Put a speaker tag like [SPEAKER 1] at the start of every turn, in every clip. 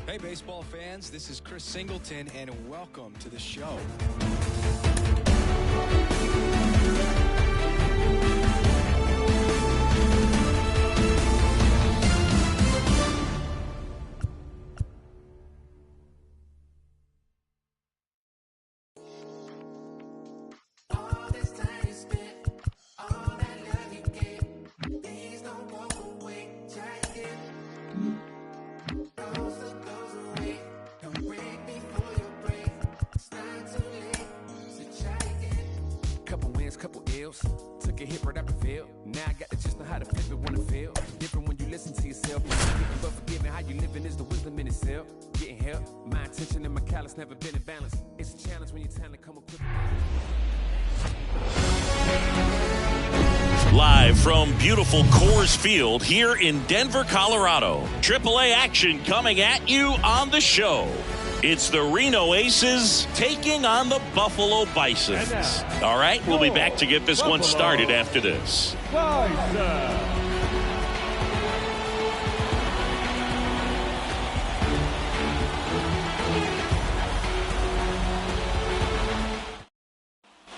[SPEAKER 1] Hey, baseball fans, this is Chris Singleton, and welcome to the show.
[SPEAKER 2] Couple ills, took a hit right up the field. Now I got to just know how to flip it when I feel different when you listen to yourself. But forgive me, how you living is the wisdom in itself. Getting help, my attention and my callous never been in balance. It's a challenge when you're trying to come up with.
[SPEAKER 3] Live from beautiful Coors Field here in Denver, Colorado. AAA action coming at you on the show. It's the Reno Aces taking on the Buffalo Bisons. All right, we'll be back to get this one started after this.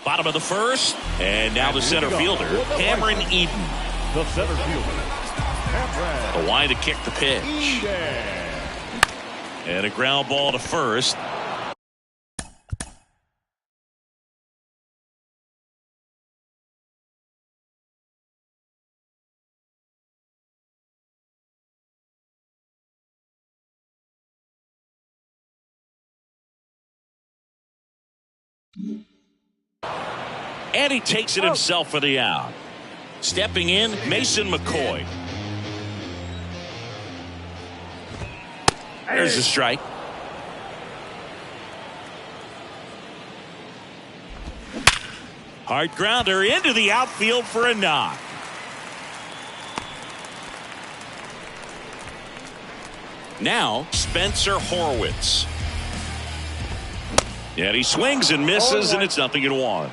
[SPEAKER 3] Bottom of the first, and now the center fielder, Cameron Eden.
[SPEAKER 4] The center fielder,
[SPEAKER 3] The line to kick the pitch. And a ground ball to first. And he takes it himself for the out. Stepping in, Mason McCoy. There's a strike. Hard grounder into the outfield for a knock. Now, Spencer Horwitz. And he swings and misses, and it's 0-1.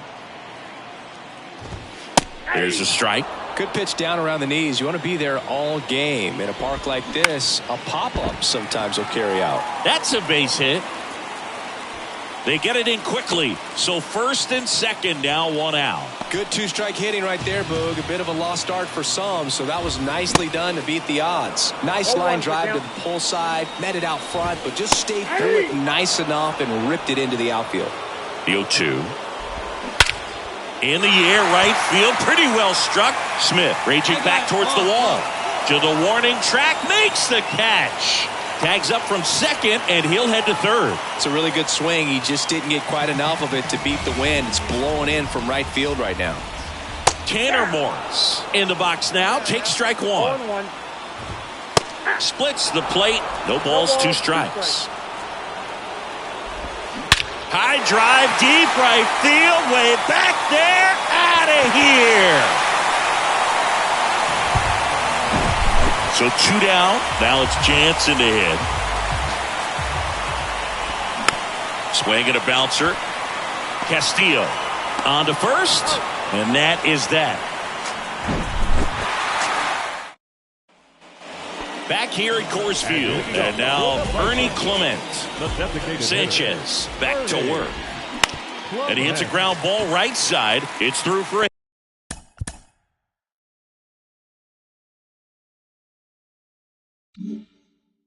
[SPEAKER 3] There's a strike.
[SPEAKER 1] Good pitch down around the knees. You want to be there all game. In a park like this, a pop-up sometimes will carry out.
[SPEAKER 3] That's a base hit. They get it in quickly. So first and second, now one out.
[SPEAKER 1] Good two-strike hitting right there, Boog. A bit of a lost start for some, so that was nicely done to beat the odds. Nice line drive to the pull side, met it out front, but just stayed through it nice enough and ripped it into the outfield.
[SPEAKER 3] The 0-2. In the air, right field, pretty well struck. Smith raging back towards the wall. To the warning track, makes the catch. Tags up from second, and he'll head to third.
[SPEAKER 1] It's a really good swing. He just didn't get quite enough of it to beat the wind. It's blowing in from right field right now.
[SPEAKER 3] Tanner Morris in the box now. Takes strike one. Splits the plate. No balls, two strikes. High drive, deep right field, way back there, out of here. So two down, now it's Jansen to hit. Swing and a bouncer. Castillo on to first, and that is that. Back here at Coors Field, and now Ernie Clement. Sanchez back to work. And he hits a ground ball right side. It's through for a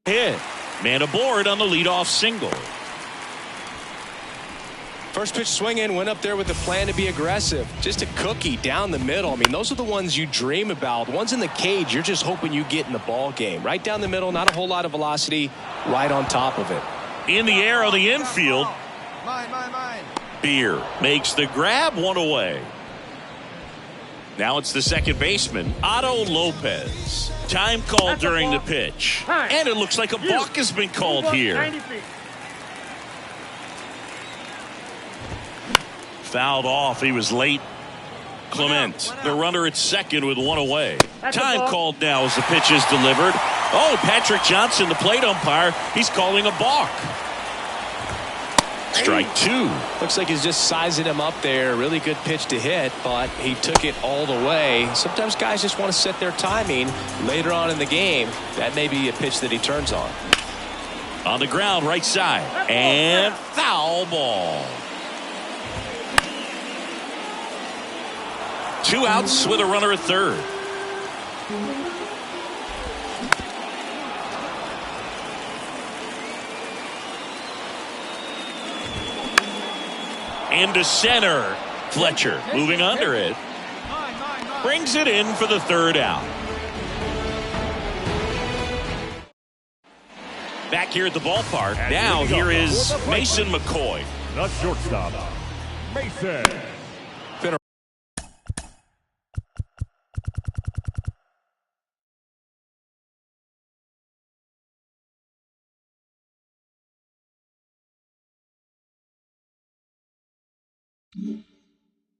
[SPEAKER 3] hit. Man aboard on the leadoff single.
[SPEAKER 1] First pitch swinging, went up there with the plan to be aggressive. Just a cookie down the middle. I mean, those are the ones you dream about. Ones in the cage, you're just hoping you get in the ball game. Right down the middle, not a whole lot of velocity, right on top of it.
[SPEAKER 3] In the air on the infield. Beer makes the grab, one away. Now it's the second baseman, Otto Lopez. Time called during the pitch. And it looks like a balk has been called here. Fouled off. He was late. Clement, the runner at second with one away. Time called now as the pitch is delivered. Oh, Patrick Johnson, the plate umpire, he's calling a balk. Strike two.
[SPEAKER 1] Looks like he's just sizing him up there. Really good pitch to hit, but he took it all the way. Sometimes guys just want to set their timing later on in the game. That may be a pitch that he turns on.
[SPEAKER 3] On the ground, right side. And foul ball. 2 outs with a runner at third. Into center. Fletcher moving under it. Brings it in for the third out. Back here at the ballpark.
[SPEAKER 4] And
[SPEAKER 3] now here is Mason McCoy.
[SPEAKER 4] The shortstop, Mason.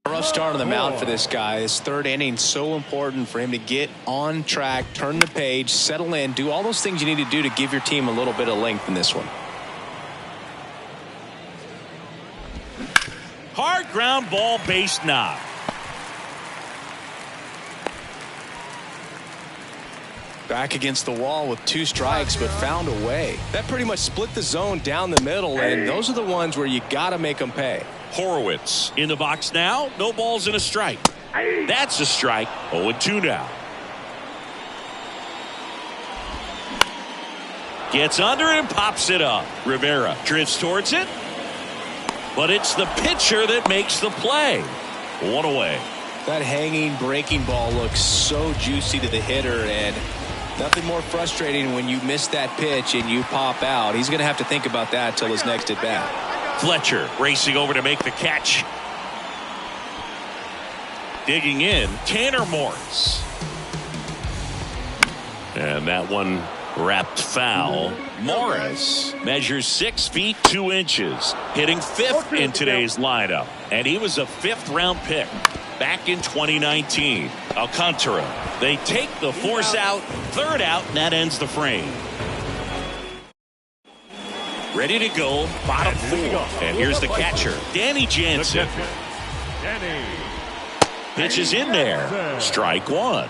[SPEAKER 1] A rough start on the mound for this guy. His third inning, so important for him to get on track, turn the page, settle in, do all those things you need to do to give your team a little bit of length in this one.
[SPEAKER 3] Hard ground ball, base knock.
[SPEAKER 1] Back against the wall with 2 strikes, but found a way. That pretty much split the zone down the middle, and those are the ones where you got to make them pay.
[SPEAKER 3] Horowitz in the box now. No balls and a strike. That's a strike. 0-2 now. Gets under it and pops it up. Rivera drifts towards it. But it's the pitcher that makes the play. 1 away.
[SPEAKER 1] That hanging breaking ball looks so juicy to the hitter, and nothing more frustrating when you miss that pitch and you pop out. He's going to have to think about that till his next at bat.
[SPEAKER 3] Fletcher racing over to make the catch. Digging in, Tanner Morris. And that one wrapped foul. Morris measures 6 feet 2 inches, hitting 5th in today's lineup. And he was a 5th-round pick back in 2019. Alcantara, they take the force out, 3rd out, and that ends the frame. Ready to go, bottom 4. And here's the catcher, Danny Jansen. Pitch is in there. Strike 1.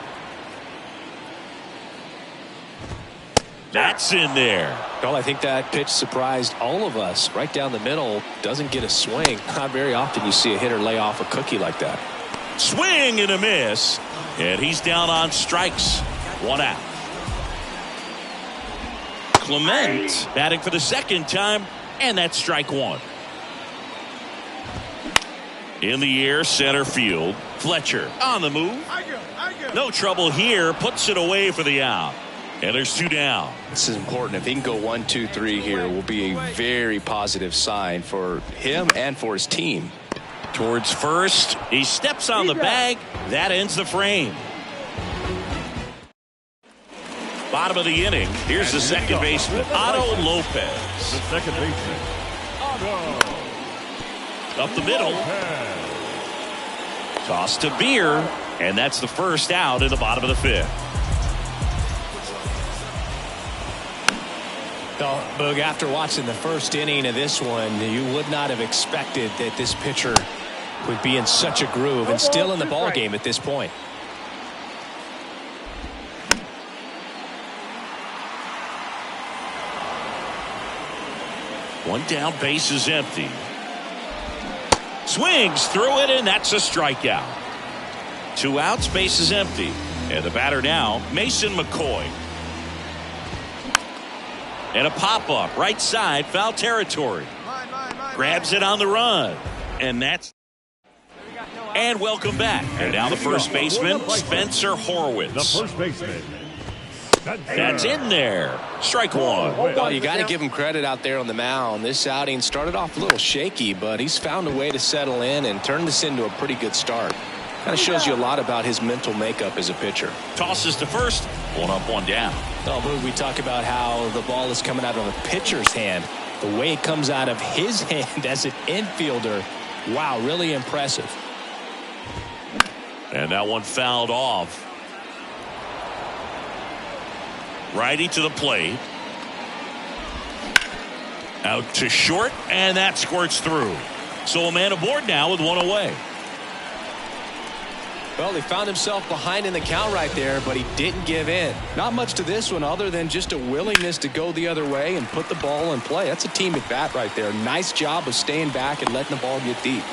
[SPEAKER 3] That's in there.
[SPEAKER 1] Well, I think that pitch surprised all of us. Right down the middle, doesn't get a swing. Not very often you see a hitter lay off a cookie like that.
[SPEAKER 3] Swing and a miss. And he's down on strikes. 1 out. Clement batting for the 2nd time, and that's strike 1. In the air, center field. Fletcher on the move. No trouble here. Puts it away for the out. And there's 2 down.
[SPEAKER 1] This is important. If he can go 1, 2, 3 here, will be a very positive sign for him and for his team.
[SPEAKER 3] Towards first. He steps on the bag. That ends the frame. Bottom of the inning. Here's the second baseman, Otto Lopez.
[SPEAKER 4] The second baseman, Otto.
[SPEAKER 3] Up the middle. Toss to Beer. And that's the first out in the bottom of the 5th.
[SPEAKER 1] Well, Boog, after watching the first inning of this one, you would not have expected that this pitcher would be in such a groove and still in the ball game at this point.
[SPEAKER 3] One down, base is empty. Swings through it, and that's a strikeout. 2 outs, base is empty. And the batter now, Mason McCoy. And a pop-up, right side, foul territory. Grabs it on the run. And that's... And welcome back. And now the first baseman, Spencer Horowitz.
[SPEAKER 4] The first baseman.
[SPEAKER 3] That's in there. Strike 1.
[SPEAKER 1] Well, you got to give him credit out there on the mound. This outing started off a little shaky, but he's found a way to settle in and turn this into a pretty good start. Kind of shows you a lot about his mental makeup as a pitcher.
[SPEAKER 3] Tosses to first. 1 up, 1 down.
[SPEAKER 1] Oh, Boog, we talk about how the ball is coming out of a pitcher's hand. The way it comes out of his hand as an infielder, wow, really impressive.
[SPEAKER 3] And that one fouled off. Righty to the plate. Out to short, and that squirts through. So a man aboard now with 1 away.
[SPEAKER 1] Well, he found himself behind in the count right there, but he didn't give in. Not much to this one other than just a willingness to go the other way and put the ball in play. That's a team at bat right there. Nice job of staying back and letting the ball get deep.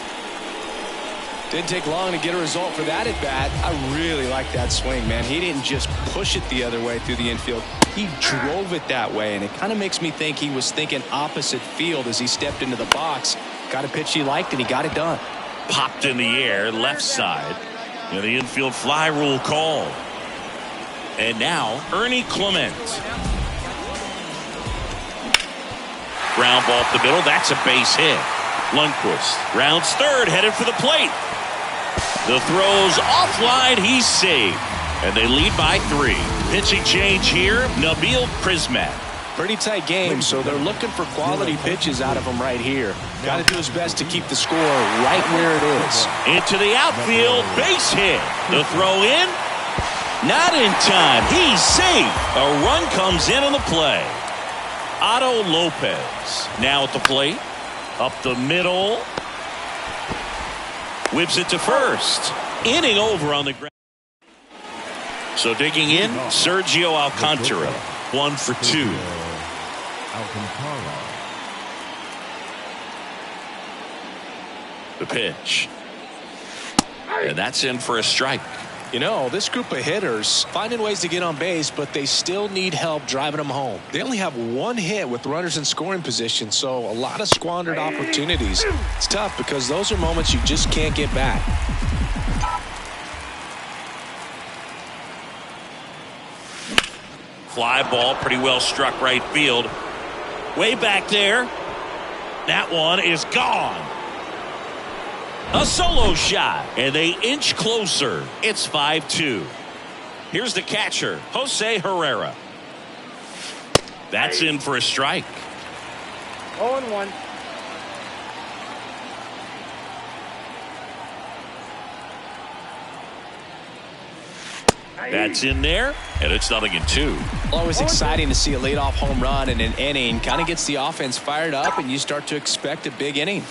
[SPEAKER 1] Didn't take long to get a result for that at bat. I really like that swing, man. He didn't just push it the other way through the infield. He drove it that way, and it kind of makes me think he was thinking opposite field as he stepped into the box. Got a pitch he liked, and he got it done.
[SPEAKER 3] Popped in the air, left side. And the infield fly rule called. And now, Ernie Clement. Ground ball up the middle. That's a base hit. Lundqvist rounds third, headed for the plate. The throw's offline. He's safe. And they lead by 3. Pitching change here, Nabil Prismat.
[SPEAKER 1] Pretty tight game, so they're looking for quality pitches out of him right here. Got to do his best to keep the score right where it is.
[SPEAKER 3] Into the outfield, base hit. The throw in, not in time. He's safe. A run comes in on the play. Otto Lopez now at the plate. Up the middle. Whips it to first. Inning over on the ground. So digging in, Sergio Alcantara. 1 for 2.
[SPEAKER 4] Alcantara.
[SPEAKER 3] The pitch. And that's in for a strike.
[SPEAKER 1] You know, this group of hitters finding ways to get on base, but they still need help driving them home. They only have 1 hit with runners in scoring position, so a lot of squandered opportunities. It's tough because those are moments you just can't get back.
[SPEAKER 3] Fly ball, pretty well struck right field. Way back there. That one is gone. A solo shot, and they inch closer. It's 5-2. Here's the catcher, Jose Herrera. That's in for a strike.
[SPEAKER 5] 0-1.
[SPEAKER 3] That's in there, and it's 0-2.
[SPEAKER 1] Always exciting to see a leadoff home run in an inning. Kind of gets the offense fired up, and you start to expect a big inning.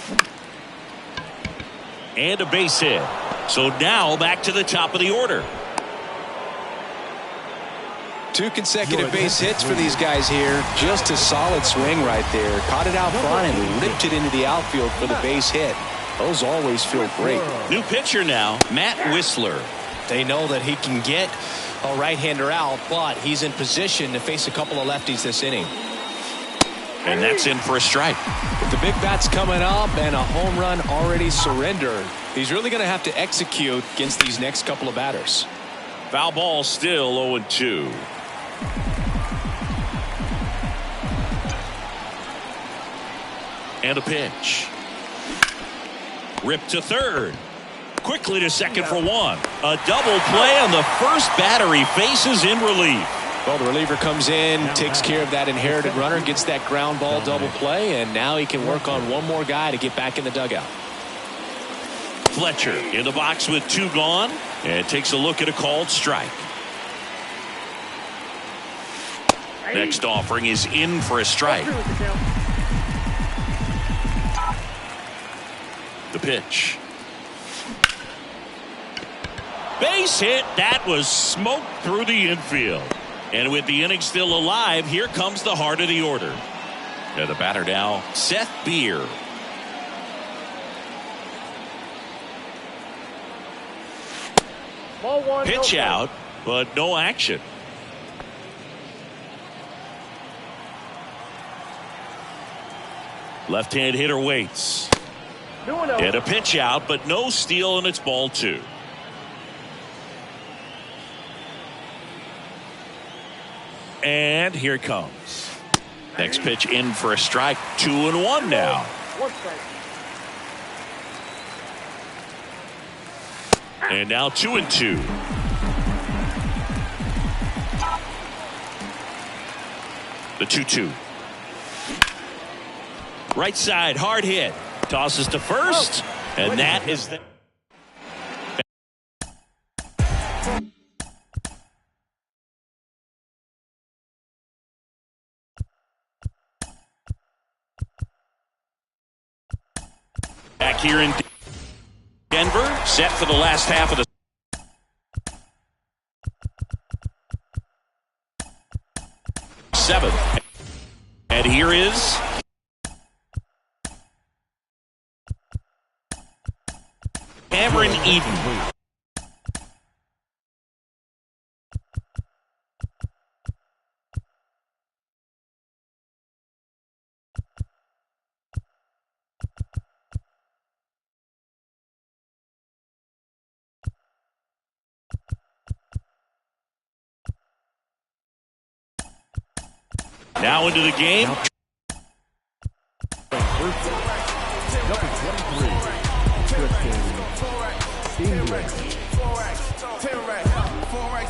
[SPEAKER 3] And a base hit. So now back to the top of the order.
[SPEAKER 1] 2 consecutive base hits for these guys here. Just a solid swing right there. Caught it out front and ripped it into the outfield for the base hit. Those always feel great.
[SPEAKER 3] New pitcher now, Matt Whistler.
[SPEAKER 1] They know that he can get a right-hander out, but he's in position to face a couple of lefties this inning.
[SPEAKER 3] And that's in for a strike.
[SPEAKER 1] With the big bats coming up and a home run already surrendered, he's really going to have to execute against these next couple of batters.
[SPEAKER 3] Foul ball still 0-2. And a pitch. Ripped to third. Quickly to second for 1. A double play on the first batter he faces in relief.
[SPEAKER 1] Well, the reliever comes in, takes care of that inherited runner, gets that ground ball double play, and now he can work on one more guy to get back in the dugout.
[SPEAKER 3] Fletcher in the box with 2 gone and takes a look at a called strike. Next offering is in for a strike. The pitch. Base hit. That was smoked through the infield. And with the inning still alive, here comes the heart of the order. And the batter now, Seth Beer.
[SPEAKER 5] Ball 1.
[SPEAKER 3] Pitch out, but no action. Left-hand hitter waits. And a pitch out, but no steal, and it's ball 2. And here it comes. Next pitch in for a strike. 2-1 now.
[SPEAKER 5] 1 strike.
[SPEAKER 3] And now 2-2. The 2-2. Right side, hard hit. Tosses to first. And that is the... Back here in Denver, set for the last half of the seventh. And here is Cameron Eden. Now into the game.
[SPEAKER 4] Number 23, English.
[SPEAKER 2] 10 racks, 4 racks,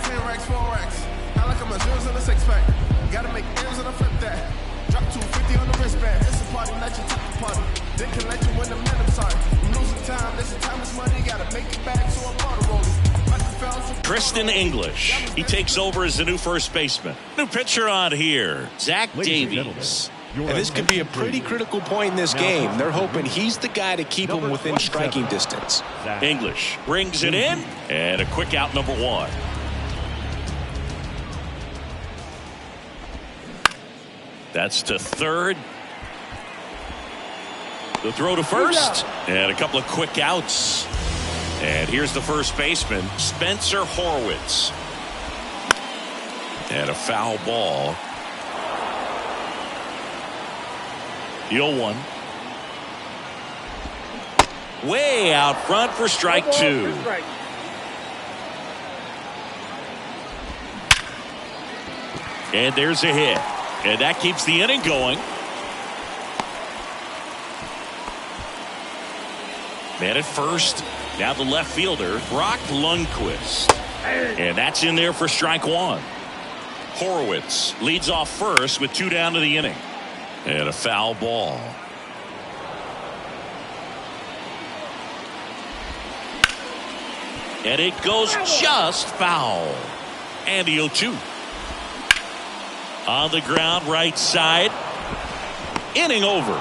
[SPEAKER 2] 10 racks, 4 racks. I like I'm a zeros in a six pack. Gotta make M's and I flip that. Drop 250 on the wristband. It's a party, not your type of party. They can let you win the man, I'm sorry. I'm losing time, this is time is money. Gotta make it back, so I'm auto rolling.
[SPEAKER 3] Tristan English. He takes over as the new first baseman. New pitcher on here, Zach Davies.
[SPEAKER 1] And this could be a pretty critical point in this game. They're hoping he's the guy to keep them within striking distance.
[SPEAKER 3] English brings it in, and a quick out, number 1. That's to third. The throw to first, and a couple of quick outs. And here's the first baseman, Spencer Horwitz. And a foul ball. The 0-1. Way out front for strike 2. And there's a hit. And that keeps the inning going. Man at first. Now the left fielder, Brock Lundquist. And that's in there for strike 1. Horowitz leads off first with 2 down to the inning. And a foul ball. And it goes just foul. And the 0-2. On the ground, right side. Inning over.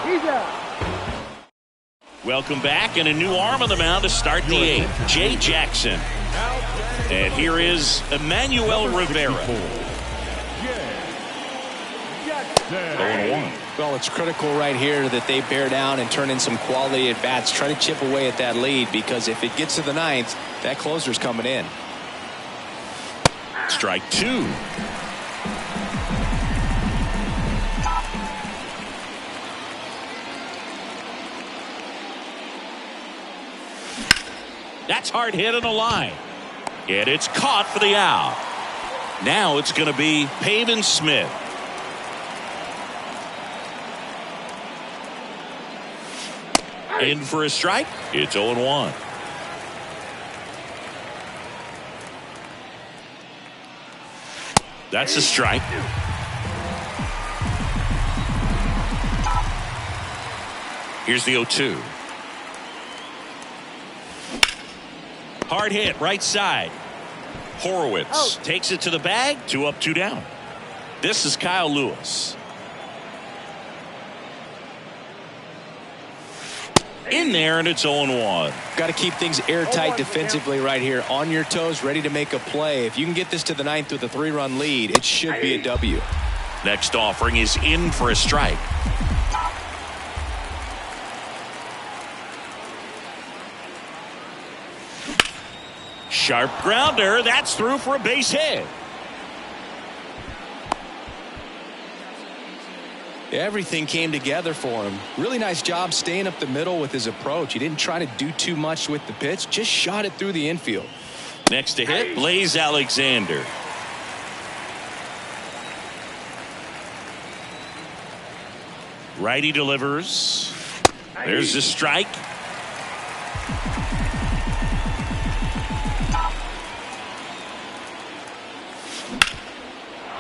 [SPEAKER 3] Welcome back, and a new arm on the mound to start the 8th. Jay Jackson. And here is Emmanuel Rivera. 0-1.
[SPEAKER 1] Well, it's critical right here that they bear down and turn in some quality at bats. Try to chip away at that lead, because if it gets to the 9th, that closer's coming in.
[SPEAKER 3] Strike 2. That's hard hit on the line. And it's caught for the out. Now it's going to be Pavin Smith. In for a strike. It's 0-1. That's a strike. Here's the 0-2. Hard hit, right side. Horowitz takes it to the bag. 2 up, 2 down. This is Kyle Lewis. In there, and it's 0-1.
[SPEAKER 1] Got to keep things airtight defensively right here. On your toes, ready to make a play. If you can get this to the 9th with a 3-run lead, it should be a W.
[SPEAKER 3] Next offering is in for a strike. Sharp grounder. That's through for a base hit.
[SPEAKER 1] Everything came together for him. Really nice job staying up the middle with his approach. He didn't try to do too much with the pitch, just shot it through the infield.
[SPEAKER 3] Next to hit, Blaze Alexander. Righty delivers. There's the strike.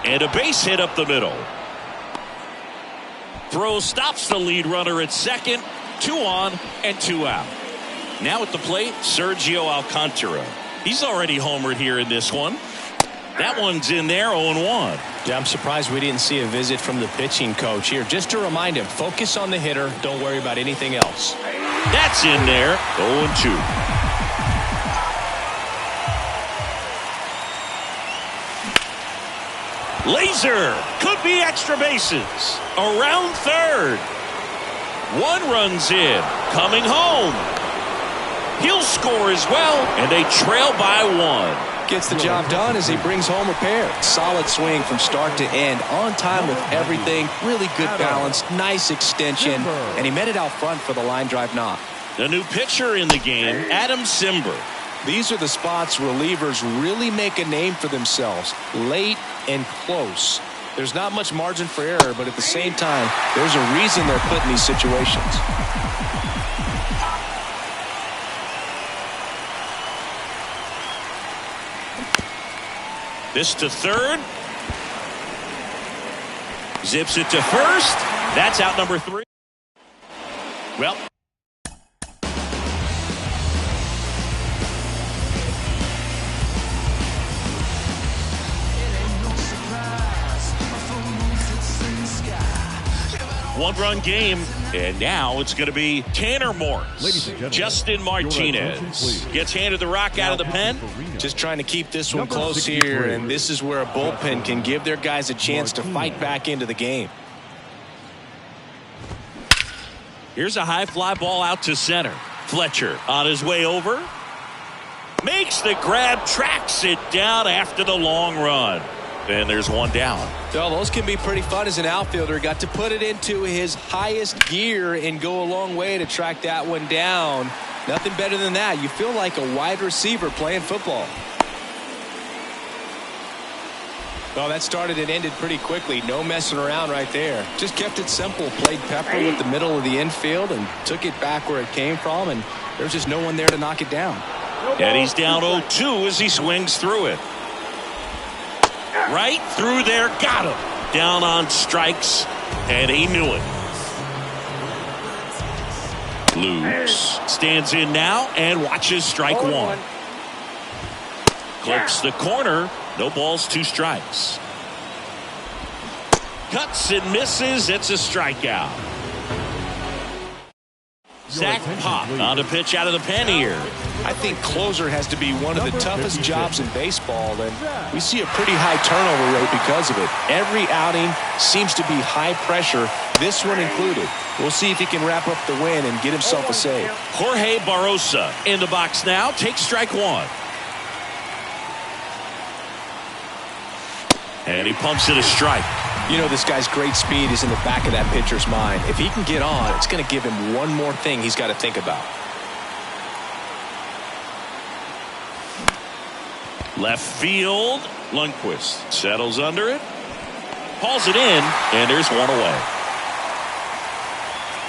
[SPEAKER 3] And a base hit up the middle. Throw stops the lead runner at second. 2 on and 2 out. Now at the plate, Sergio Alcantara. He's already homered here in this one. That one's in there, 0-1.
[SPEAKER 1] Yeah, I'm surprised we didn't see a visit from the pitching coach here. Just to remind him, focus on the hitter. Don't worry about anything else.
[SPEAKER 3] That's in there, 0-2. Laser could be extra bases. Around third. One runs in. Coming home. He'll score as well, and they trail by one.
[SPEAKER 1] Gets the job done as he brings home a pair. Solid swing from start to end. On time with everything. Really good balance. Nice extension. And he met it out front for the line drive knock.
[SPEAKER 3] The new pitcher in the game, Adam Simber.
[SPEAKER 1] These are the spots relievers really make a name for themselves. Late and close. There's not much margin for error, but at the same time, there's a reason they're put in these situations.
[SPEAKER 3] This to third. Zips it to first. That's out number 3. Well, one-run game, and now it's going to be Tanner Morse. Justin Martinez gets handed the rock out of the pen.
[SPEAKER 1] Just trying to keep this one close here, and this is where a bullpen can give their guys a chance to fight back into the game.
[SPEAKER 3] Here's a high fly ball out to center. Fletcher on his way over. Makes the grab, tracks it down after the long run. And there's one down.
[SPEAKER 1] Well, those can be pretty fun as an outfielder. Got to put it into his highest gear and go a long way to track that one down. Nothing better than that. You feel like a wide receiver playing football. Well, that started and ended pretty quickly. No messing around right there. Just kept it simple. Played pepper with the middle of the infield and took it back where it came from. And there's just no one there to knock it down.
[SPEAKER 3] And he's down 0-2 as he swings through it. Right through there, got him. Down on strikes, and he knew it. Lose. Stands in now and watches strike one. Clips the corner. No balls, 2 strikes. Cuts and misses. It's a strikeout. Zach Pop on a pitch out of the pen here.
[SPEAKER 1] I think closer has to be one of the toughest jobs in baseball, and we see a pretty high turnover rate because of it. Every outing seems to be high pressure, this one included. We'll see if he can wrap up the win and get himself a save.
[SPEAKER 3] Jorge Barrosa in the box now. Takes strike one. And he pumps it a strike.
[SPEAKER 1] You know, this guy's great speed is in the back of that pitcher's mind. If he can get on, it's going to give him one more thing he's got to think about.
[SPEAKER 3] Left field. Lundqvist settles under it. Hauls it in, and there's one away.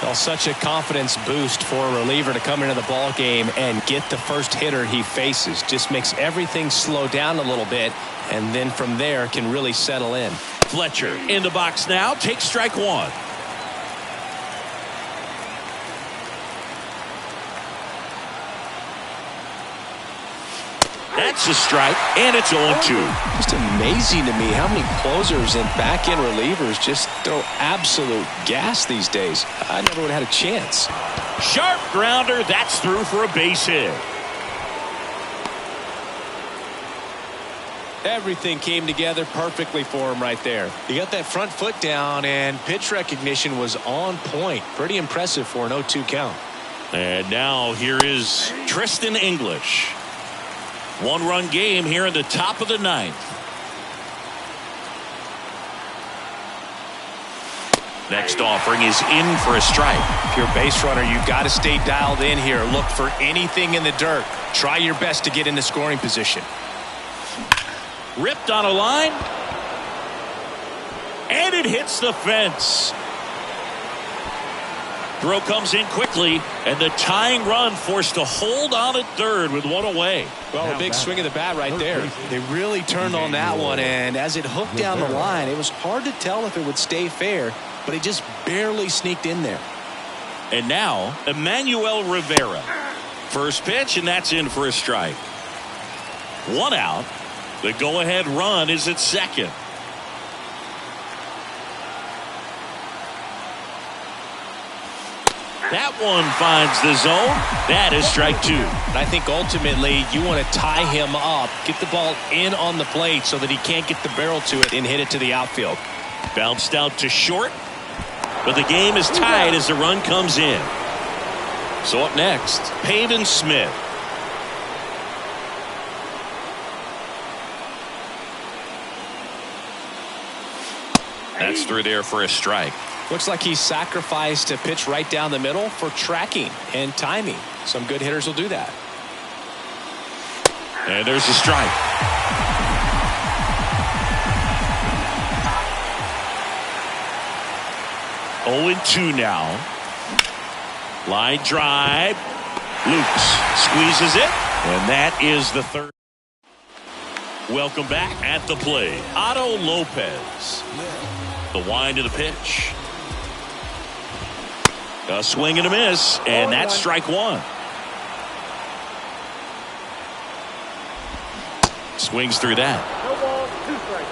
[SPEAKER 1] Well, such a confidence boost for a reliever to come into the ball game and get the first hitter he faces. Just makes everything slow down a little bit, and then from there can really settle in.
[SPEAKER 3] Fletcher in the box now. Takes strike one. That's a strike, and it's 0-2.
[SPEAKER 1] Just amazing to me how many closers and back-end relievers just throw absolute gas these days. I never would have had a chance.
[SPEAKER 3] Sharp grounder. That's through for a base hit.
[SPEAKER 1] Everything came together perfectly for him right there. He got that front foot down, and pitch recognition was on point. Pretty impressive for an 0-2 count.
[SPEAKER 3] And now here is Tristan English. One-run game here in the top of the 9th. Next offering is in for a strike.
[SPEAKER 1] If you're a base runner, you got to stay dialed in here. Look for anything in the dirt. Try your best to get into scoring position.
[SPEAKER 3] Ripped on a line. And it hits the fence. Throw comes in quickly, and the tying run forced to hold on at third with one away.
[SPEAKER 1] Well, a big swing of the bat right there. They really turned on that one, and as it hooked down the line, it was hard to tell if it would stay fair, but it just barely sneaked in there.
[SPEAKER 3] And now, Emmanuel Rivera. First pitch, and that's in for a strike. One out. The go-ahead run is at second. That one finds the zone. That is strike two.
[SPEAKER 1] I think ultimately you want to tie him up, get the ball in on the plate so that he can't get the barrel to it and hit it to the outfield.
[SPEAKER 3] Bounced out to short, but the game is tied as the run comes in. So up next, Pavin Smith. That's through there for a strike.
[SPEAKER 1] Looks like he sacrificed a pitch right down the middle for tracking and timing. Some good hitters will do that.
[SPEAKER 3] And there's a strike. Oh and 2 now. Line drive. Lukes squeezes it. And that is the third. Welcome back at the plate. Otto Lopez. The wind of the pitch. A swing and a miss. And that's strike one. Swings through that.
[SPEAKER 5] No balls, 2 strikes.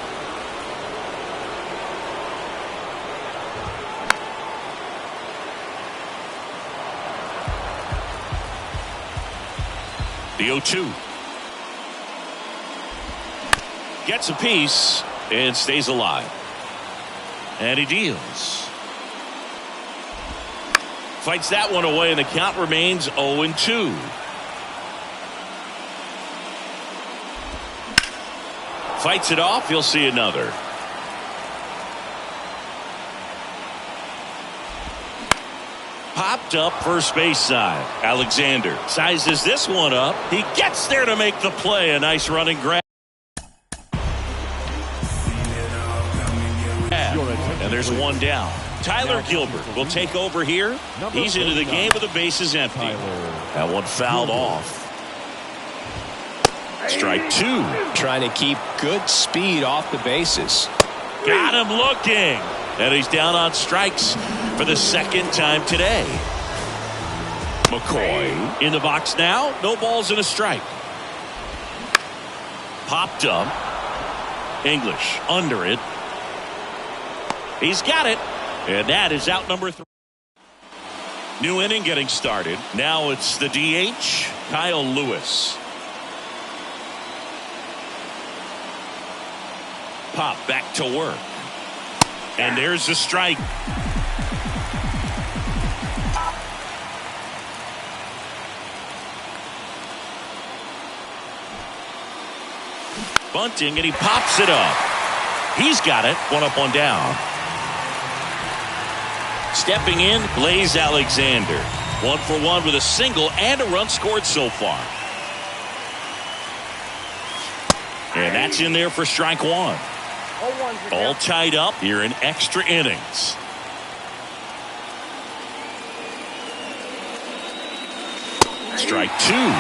[SPEAKER 3] The 0-2. Gets a piece and stays alive. And he deals. Fights that one away, and the count remains 0-2. Fights it off. He'll see another. Popped up first base side. Alexander sizes this one up. He gets there to make the play. A nice running grab. And there's one down. Tyler Gilbert will take over here. He's into the game with the bases empty. That one fouled off. Strike two.
[SPEAKER 1] Trying to keep good speed off the bases.
[SPEAKER 3] Got him looking. And he's down on strikes for the second time today. McCoy in the box now. No balls and a strike. Popped up. English under it. He's got it. And that is out number 3. New inning getting started. Now it's the DH, Kyle Lewis. Pop back to work. And there's the strike. Bunting, and he pops it up. He's got it. 1 up, 1 down. Stepping in, Blaze Alexander. 1 for 1 with a single and a run scored so far. And that's in there for strike one. All tied up here in extra innings. Strike two.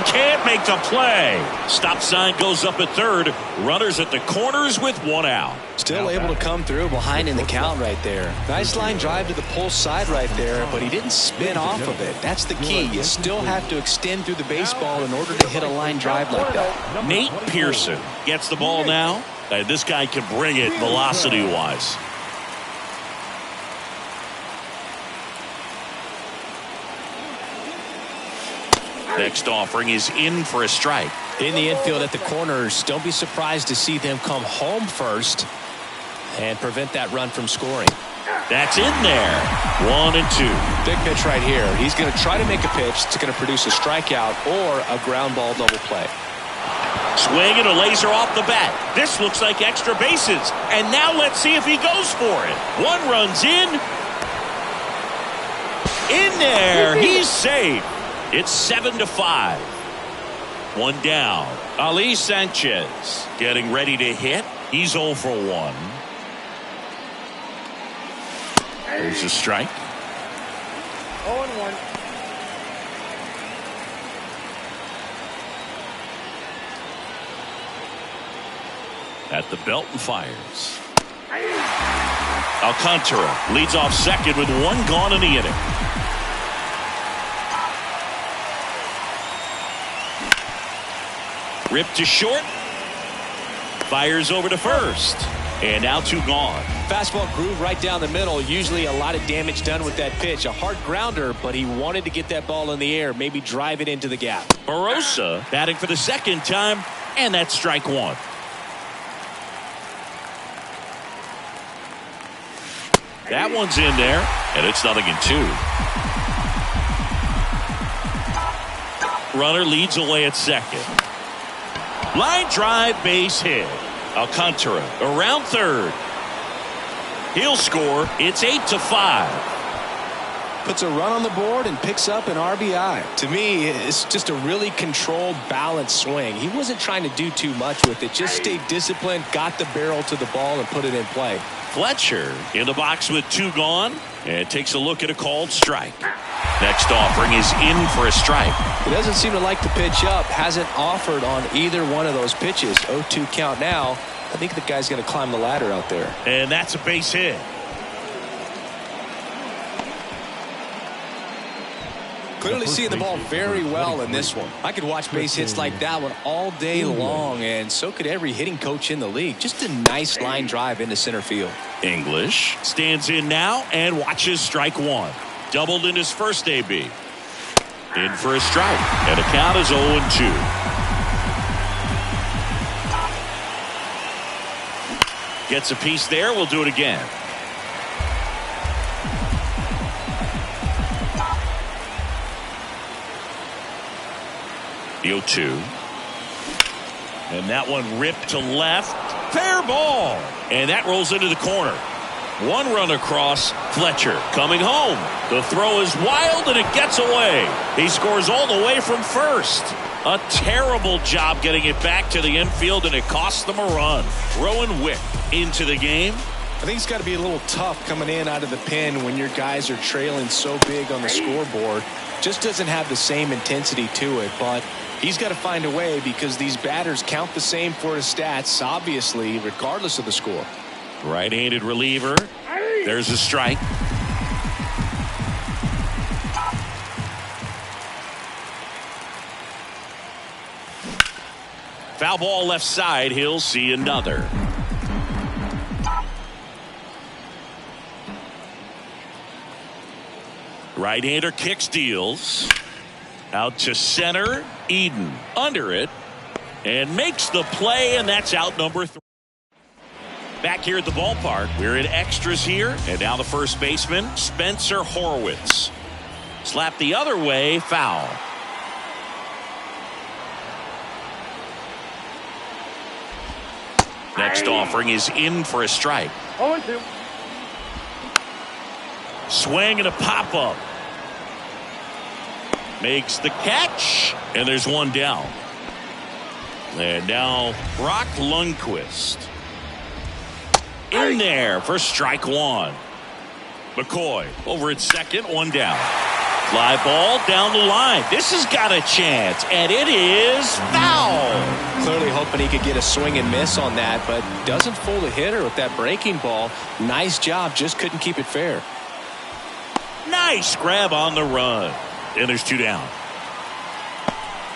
[SPEAKER 3] Can't make the play. Stop sign goes up at third. Runners at the corners with 1 out.
[SPEAKER 1] Still able to come through behind in the count right there. Nice line drive to the pull side right there, but he didn't spin off of it. That's the key. You still have to extend through the baseball in order to hit a line drive like that.
[SPEAKER 3] Nate Pearson gets the ball now. This guy can bring it velocity-wise. Next offering is in for a strike.
[SPEAKER 1] In the infield at the corners, don't be surprised to see them come home first and prevent that run from scoring.
[SPEAKER 3] That's in there. 1 and 2.
[SPEAKER 1] Big pitch right here. He's going to try to make a pitch that's going to produce a strikeout or a ground ball double play.
[SPEAKER 3] Swing and a laser off the bat. This looks like extra bases. And now let's see if he goes for it. 1 run's in. In there. He's safe. It's 7-5. 1 down. Ali Sanchez getting ready to hit. He's 0 for 1. There's a strike.
[SPEAKER 5] 0-1.
[SPEAKER 3] At the belt and fires. Alcantara leads off second with 1 gone in the inning. Ripped to short. Fires over to first. And now 2 gone.
[SPEAKER 1] Fastball groove right down the middle. Usually a lot of damage done with that pitch. A hard grounder, but he wanted to get that ball in the air. Maybe drive it into the gap.
[SPEAKER 3] Barossa batting for the second time. And that's strike 1. That one's in there. And it's 0-2. Runner leads away at second. Line drive, base hit. Alcantara around third. He'll score. It's 8-5.
[SPEAKER 1] Puts a run on the board and picks up an RBI. To me, it's just a really controlled, balanced swing. He wasn't trying to do too much with it. Just stayed disciplined, got the barrel to the ball, and put it in play.
[SPEAKER 3] Fletcher in the box with 2 gone and takes a look at a called strike. Next offering is in for a strike.
[SPEAKER 1] He doesn't seem to like the pitch up. Hasn't offered on either one of those pitches. 0-2 count now. I think the guy's going to climb the ladder out there.
[SPEAKER 3] And that's a base hit.
[SPEAKER 1] Clearly seeing the ball very well in this one. I could watch base hits like that one all day long, and so could every hitting coach in the league. Just a nice line drive into center field.
[SPEAKER 3] English stands in now and watches strike 1. Doubled in his first AB. In for a strike, and the count is 0-2. Gets a piece there. We'll do it again. The 0-2. And that one ripped to left. Fair ball. And that rolls into the corner. 1 run across. Fletcher coming home. The throw is wild and it gets away. He scores all the way from first. A terrible job getting it back to the infield, and it cost them a run. Rowan Wick into the game.
[SPEAKER 1] I think it's got to be a little tough coming in out of the pen when your guys are trailing so big on the scoreboard. Just doesn't have the same intensity to it, but he's got to find a way because these batters count the same for his stats, obviously, regardless of the score.
[SPEAKER 3] Right-handed reliever. There's a strike. Foul ball left side. He'll see another. Right-hander kicks, deals. Out to center. Eden under it. And makes the play, and that's out number 3. Back here at the ballpark, we're in extras here. And now the first baseman, Spencer Horwitz. Slap the other way, foul. Next offering is in for a strike.
[SPEAKER 5] 0-2.
[SPEAKER 3] Swing and a pop-up. Makes the catch, and there's one down. And now Brock Lundquist. In there for strike 1. McCoy over at second, 1 down. Fly ball down the line. This has got a chance, and it is foul.
[SPEAKER 1] Clearly hoping he could get a swing and miss on that, but doesn't fool the hitter with that breaking ball. Nice job, just couldn't keep it fair.
[SPEAKER 3] Nice grab on the run. And there's 2 down.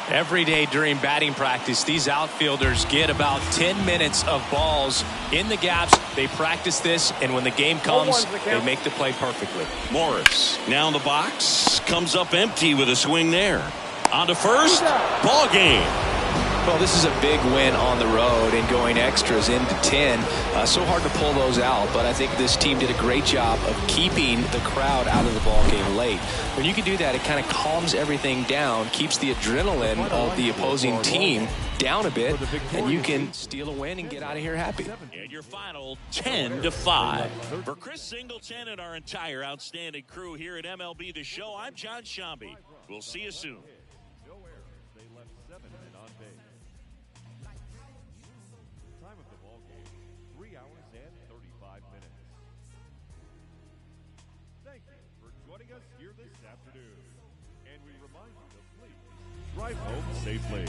[SPEAKER 1] Every day during batting practice, these outfielders get about 10 minutes of balls in the gaps. They practice this, and when the game comes, they make the play perfectly.
[SPEAKER 3] Morris now in the box. Comes up empty with a swing there. On to first. Ball game.
[SPEAKER 1] Well, this is a big win on the road and going extras into 10. So hard to pull those out, but I think this team did a great job of keeping the crowd out of the ball game late. When you can do that, it kind of calms everything down, keeps the adrenaline of the opposing team down a bit, and you can steal a win and get out of here happy.
[SPEAKER 3] And your final 10-5. For Chris Singleton and our entire outstanding crew here at MLB The Show, I'm John Shambi. We'll see you soon.
[SPEAKER 4] Drive home safely.